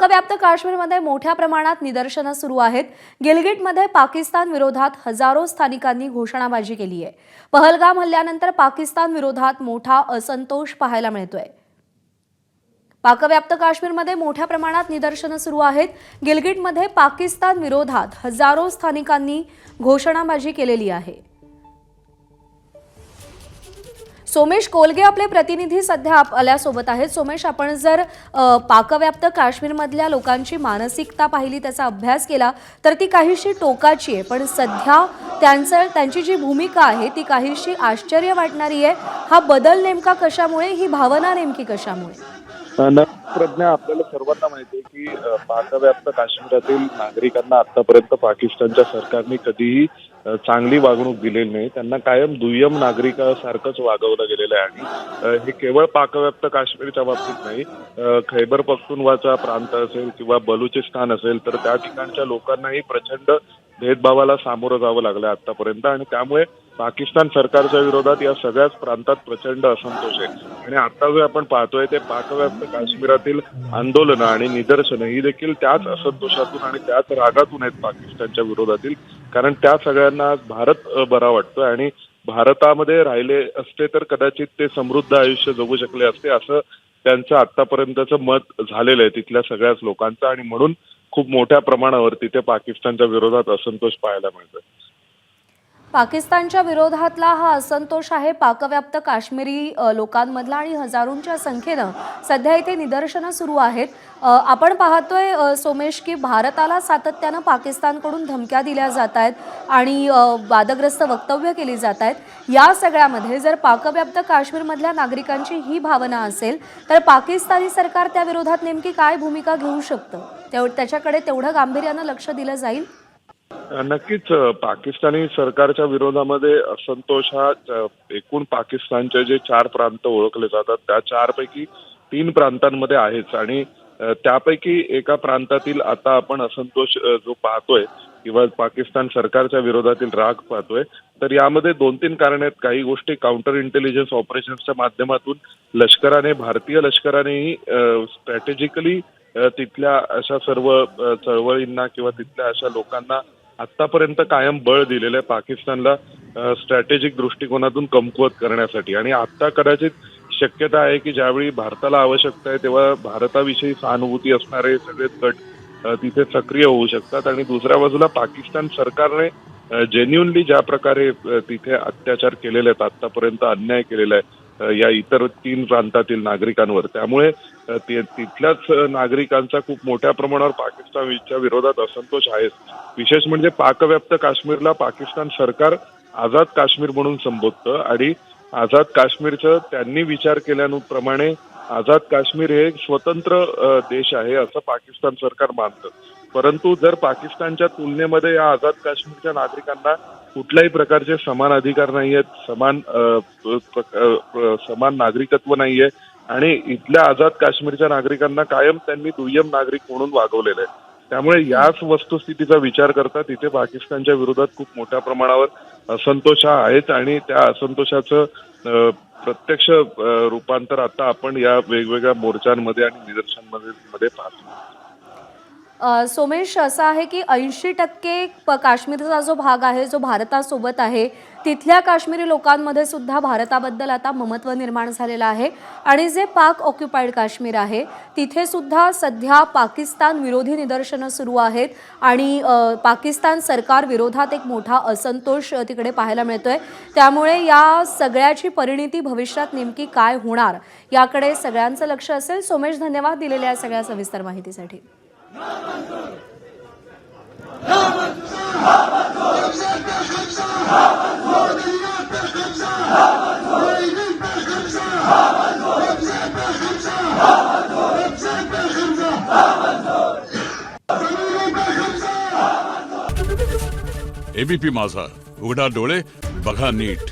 पाकव्याप्त काश्मीरमध्ये मोठ्या प्रमाणात निदर्शनं सुरू आहेत। गिलगिटमध्ये पाकिस्तान विरोधात हजारो स्थानिकांनी घोषणाबाजी केली आहे। पहलगाम हल्ल्यानंतर पाकिस्तान विरोधात मोठा असंतोष पाहायला मिळतोय। पाकव्याप्त काश्मीरमध्ये मोठ्या प्रमाणात निदर्शनं सुरू आहेत। गिलगिटमध्ये पाकिस्तान विरोधात हजारो स्थानिकांनी घोषणाबाजी केलेली आहे। सोमेश कोलगे आपले प्रतिनिधी सध्या आपल्यासोबत आहेत। सोमेश, आपण जर पाकव्याप्त काश्मीरमधल्या लोकांची मानसिकता पाहिली, त्याचा अभ्यास केला तर ती काहीशी टोकाची आहे, पण सध्या त्यांची जी भूमिका आहे ती काहीशी आश्चर्य वाटणारी आहे। हा बदल नेमका कशामुळे, ही भावना नेमकी कशामुळे? प्रज्ञा, आपल्याला सर्वांना माहिती आहे की पाकव्याप्त काश्मीरातील नागरिकांना आतापर्यंत पाकिस्तानच्या सरकारने कधीही चांगली वागणूक दिलेली नाही। त्यांना कायम दुय्यम नागरिकासारखंच वागवलं गेलेलं आहे। आणि हे केवळ पाकव्याप्त काश्मीरच्या बाबतीत नाही, खैबर पख्तूनख्वाचा प्रांत असेल किंवा बलुचिस्तान असेल तर त्या ठिकाणच्या लोकांनाही प्रचंड भेदभावाला सामोरं जावं लागलं आतापर्यंत। आणि त्यामुळे पाकिस्तान सरकारच्या विरोधात या सगळ्याच प्रांतात प्रचंड असंतोष आहे। आणि आता जे आपण पाहतोय ते पाकव्याप्त काश्मीरातील आंदोलनं आणि निदर्शनं ही देखील त्याच असंतोषातून आणि त्याच रागातून आहेत पाकिस्तानच्या विरोधातील। कारण त्या सगळ्यांना भारत बरा वाटतोय आणि भारतामध्ये राहिले असते तर कदाचित ते समृद्ध आयुष्य जगू शकले असते, असं त्यांचं आतापर्यंतचं मत झालेलं आहे तिथल्या सगळ्याच लोकांचं। आणि म्हणून खूप मोठ्या प्रमाणावर तिथे पाकिस्तानच्या विरोधात असंतोष पाहायला मिळतोय। पाकिस्तानच्या विरोधातला हा असंतोष आहे पाकव्याप्त काश्मीरी लोकांमधला आणि हजारोंच्या संख्येनं सध्या इथे निदर्शनं सुरू आहेत। आपण पाहतोय सोमेश की भारताला सातत्यानं पाकिस्तानकडून धमक्या दिल्या जात आहेत आणि वादग्रस्त वक्तव्य केली जात आहेत। या सगळ्यामध्ये जर पाकव्याप्त काश्मीरमधल्या नागरिकांची ही भावना असेल तर पाकिस्तानी सरकार त्या विरोधात नेमकी काय भूमिका घेऊ शकतं, त्याच्याकडे तेवढं गांभीर्यानं लक्ष दिलं जाईल? नक्कीच पाकिस्तानी सरकारच्या विरोधामध्ये असंतोष हा एकूण पाकिस्तानचे जे 4 प्रांत ओळखले जातात त्या 4 पैकी 3 प्रांतांमध्ये आहेच। आणि त्यापैकी एका प्रांतातील आता आपण असंतोष जो पाहतोय किंवा पाकिस्तान सरकारच्या विरोधातील राग पाहतोय, तर यामध्ये 2-3 कारण आहेत। काही गोष्टी काउंटर इंटेलिजन्स ऑपरेशन्सच्या माध्यमातून लष्कराने, भारतीय लष्करानेही स्ट्रॅटेजिकली तिथल्या अशा सर्व चळवळींना किंवा तिथल्या अशा लोकांना आतापर्यंत कायम बळ दिलेलं आहे पाकिस्तानला स्ट्रॅटेजिक दृष्टिकोनातून कमकुवत करण्यासाठी। आणि आता कदाचित शक्यता आहे की ज्यावेळी भारताला आवश्यकता आहे तेव्हा भारताविषयी सहानुभूती असणारे सगळेच गट तिथे सक्रिय होऊ शकतात। आणि दुसऱ्या बाजूला पाकिस्तान सरकारने जेन्युनली ज्या प्रकारे तिथे अत्याचार केलेले आहेत, आतापर्यंत अन्याय केलेला आहे या इतर 3 प्रांतातील नागरिकांवर, त्यामुळे तिथल्याच नागरिकांचा खूप मोठ्या प्रमाणावर पाकिस्तानच्या विरोधात असंतोष आहे। विशेष म्हणजे पाकव्याप्त काश्मीरला पाकिस्तान सरकार आझाद काश्मीर म्हणून संबोधतं आणि आझाद काश्मीरचं त्यांनी विचार केल्याप्रमाणे आझाद काश्मीर हे स्वतंत्र देश आहे असं पाकिस्तान सरकार मानतं। परंतु जर पाकिस्तानच्या तुलनेमध्ये या आझाद काश्मीरच्या नागरिकांना कुठल्याही प्रकारचे समान अधिकार नाही आहेत, समान नागरिकत्व नाहीये आणि इथल्या आझाद काश्मीरच्या नागरिकांना कायम त्यांनी दुय्यम नागरिक म्हणून वागवलेलं आहे। त्यामुळे याच वस्तुस्थितीचा विचार करता तिथे पाकिस्तानच्या विरोधात खूप मोठ्या प्रमाणावर असंतोष आहेच। आणि त्या असंतोषाचं प्रत्यक्ष रूपांतर आता आपण या वेगवेगळ्या मोर्चांमध्ये आणि निदर्शनांमध्ये पाहतो। सोमेश, असं आहे की 80% काश्मीरचा जो भाग आहे जो भारतासोबत आहे, तिथल्या काश्मीरी लोकांमध्ये सुद्धा भारताबद्दल आता ममत्व निर्माण झालेलं आहे। आणि जे पाक ऑक्युपाईड काश्मीर आहे तिथे सुद्धा सध्या पाकिस्तान विरोधी निदर्शनं सुरू आहेत आणि पाकिस्तान सरकार विरोधात एक मोठा असंतोष तिकडे पाहायला मिळतोय। त्यामुळे या सगळ्याची परिणिती भविष्यात नेमकी काय होणार याकडे सगळ्यांचं लक्ष असेल। सोमेश, धन्यवाद दिलेल्या सगळ्या सविस्तर माहितीसाठी। एबीपी माझा, उघडा डोळे बघा नीट।